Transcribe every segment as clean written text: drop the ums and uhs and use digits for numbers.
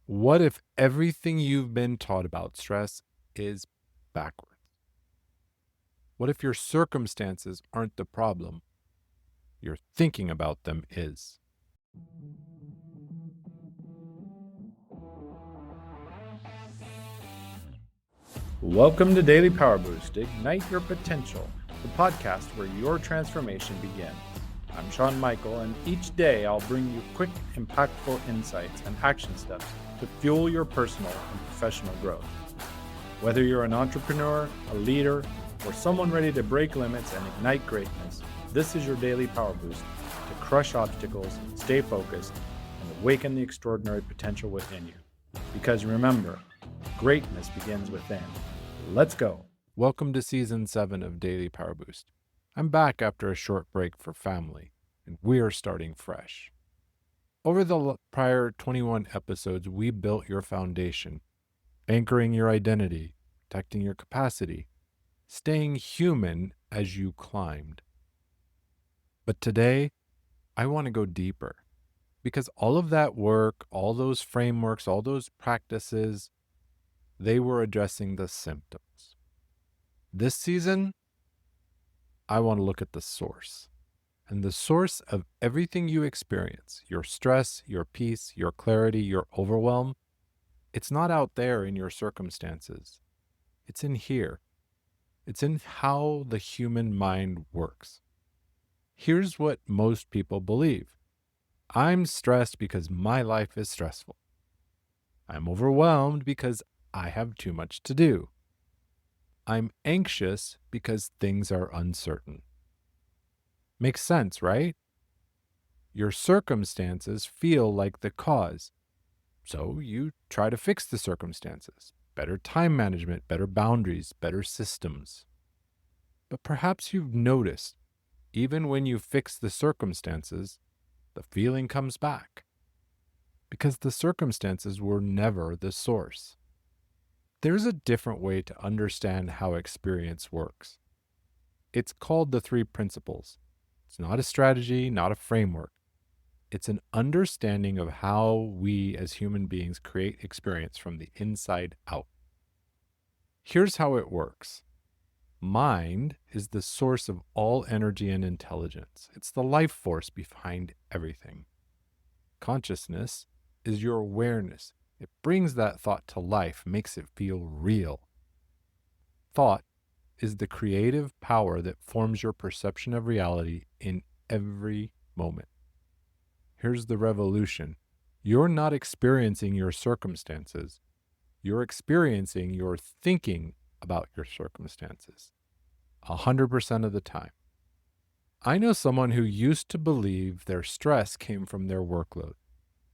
What if everything you've been taught about stress is backwards? What if your circumstances aren't the problem? Your thinking about them is. Welcome to Daily Power Boost. Ignite your potential, the podcast where your transformation begins. I'm Shawn Michael, and each day I'll bring you quick, impactful insights and action steps to fuel your personal and professional growth. Whether you're an entrepreneur, a leader, or someone ready to break limits and ignite greatness, this is your daily power boost to crush obstacles, stay focused, and awaken the extraordinary potential within you. Because remember, greatness begins within. Let's go. Welcome to Season 7 of Daily Power Boost. I'm back after a short break for family, and we're starting fresh. Over the prior 21 episodes, we built your foundation, anchoring your identity, protecting your capacity, staying human as you climbed. But today, I want to go deeper because all of that work, all those frameworks, all those practices, they were addressing the symptoms. This season, I want to look at the source. And the source of everything you experience, your stress, your peace, your clarity, your overwhelm, it's not out there in your circumstances. It's in here. It's in how the human mind works. Here's what most people believe. I'm stressed because my life is stressful. I'm overwhelmed because I have too much to do. I'm anxious because things are uncertain. Makes sense, right? Your circumstances feel like the cause. So you try to fix the circumstances. Better time management, better boundaries, better systems. But perhaps you've noticed, even when you fix the circumstances, the feeling comes back. Because the circumstances were never the source. There's a different way to understand how experience works. It's called the 3 principles. It's not a strategy, not a framework. It's an understanding of how we as human beings create experience from the inside out. Here's how it works. Mind is the source of all energy and intelligence. It's the life force behind everything. Consciousness is your awareness. It brings that thought to life, makes it feel real. Thought is the creative power that forms your perception of reality in every moment. Here's the revolution. You're not experiencing your circumstances. You're experiencing your thinking about your circumstances 100% of the time. I know someone who used to believe their stress came from their workload.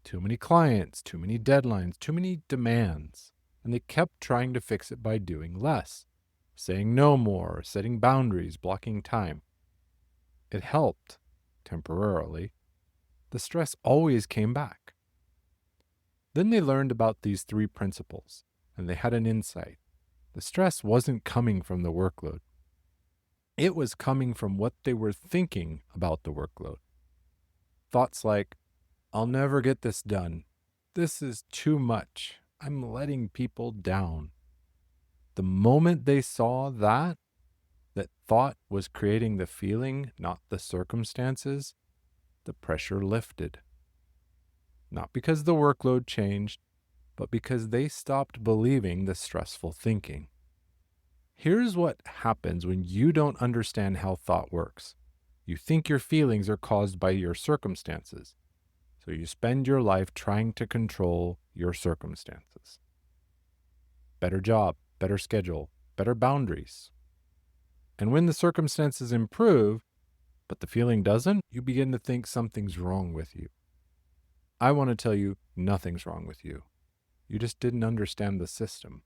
Too many clients, too many deadlines, too many demands. And they kept trying to fix it by doing less, saying no more, setting boundaries, blocking time. It helped temporarily. The stress always came back. Then they learned about these 3 principles, and they had an insight. The stress wasn't coming from the workload. It was coming from what they were thinking about the workload. Thoughts like, I'll never get this done. This is too much. I'm letting people down. The moment they saw that thought was creating the feeling, not the circumstances, the pressure lifted. Not because the workload changed, but because they stopped believing the stressful thinking. Here's what happens when you don't understand how thought works. You think your feelings are caused by your circumstances. So you spend your life trying to control your circumstances. Better job, better schedule, better boundaries. And when the circumstances improve, but the feeling doesn't, you begin to think something's wrong with you. I want to tell you, nothing's wrong with you. You just didn't understand the system.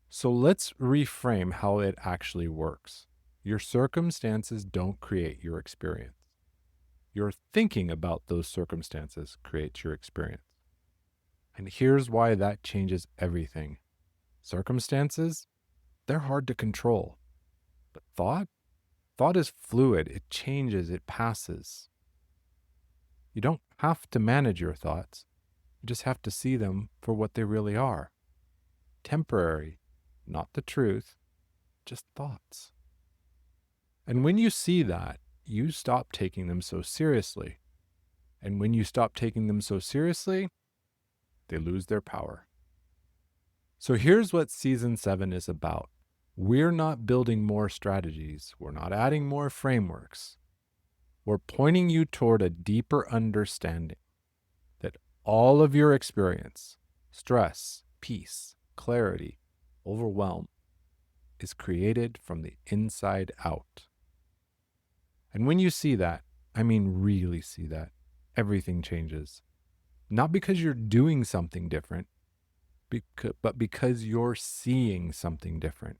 So let's reframe how it actually works. Your circumstances don't create your experience. Your thinking about those circumstances creates your experience. And here's why that changes everything. Circumstances, they're hard to control. But thought is fluid. It changes, it passes. You don't have to manage your thoughts. You just have to see them for what they really are. Temporary, not the truth, just thoughts. And when you see that, you stop taking them so seriously. And when you stop taking them so seriously, they lose their power. So here's what season 7 is about. We're not building more strategies. We're not adding more frameworks. We're pointing you toward a deeper understanding that all of your experience, stress, peace, clarity, overwhelm, is created from the inside out. And when you see that, I mean really see that, everything changes. Not because you're doing something different, but because you're seeing something different.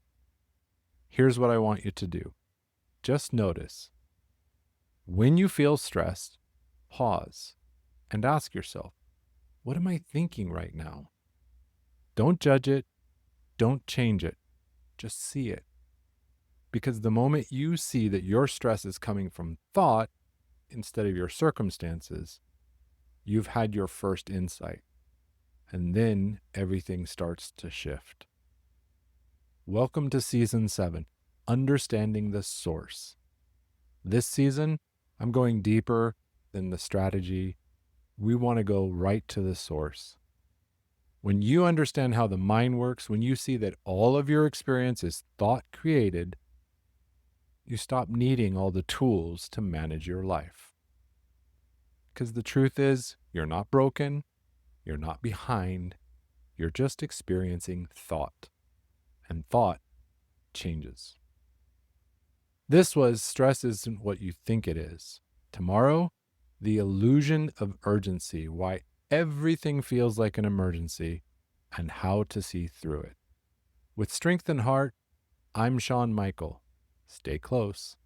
Here's what I want you to do. Just notice. When you feel stressed, pause and ask yourself, what am I thinking right now? Don't judge it. Don't change it. Just see it. Because the moment you see that your stress is coming from thought instead of your circumstances, you've had your first insight. And then everything starts to shift. Welcome to season 7, Understanding the Source. This season, I'm going deeper than the strategy. We want to go right to the source. When you understand how the mind works, when you see that all of your experience is thought created, you stop needing all the tools to manage your life. Because the truth is, you're not broken, you're not behind, you're just experiencing thought. And thought changes. This was Stress Isn't What You Think It Is. Tomorrow, the illusion of urgency, why everything feels like an emergency, and how to see through it. With strength and heart, I'm Shawn Michael. Stay close.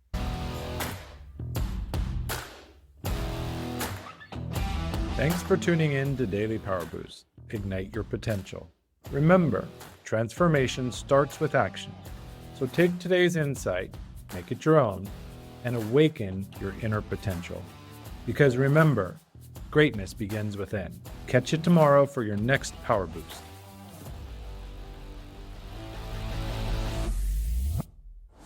Thanks for tuning in to Daily Power Boost. Ignite your potential. Remember, transformation starts with action. So take today's insight, make it your own, and awaken your inner potential. Because remember, greatness begins within. Catch you tomorrow for your next Power Boost.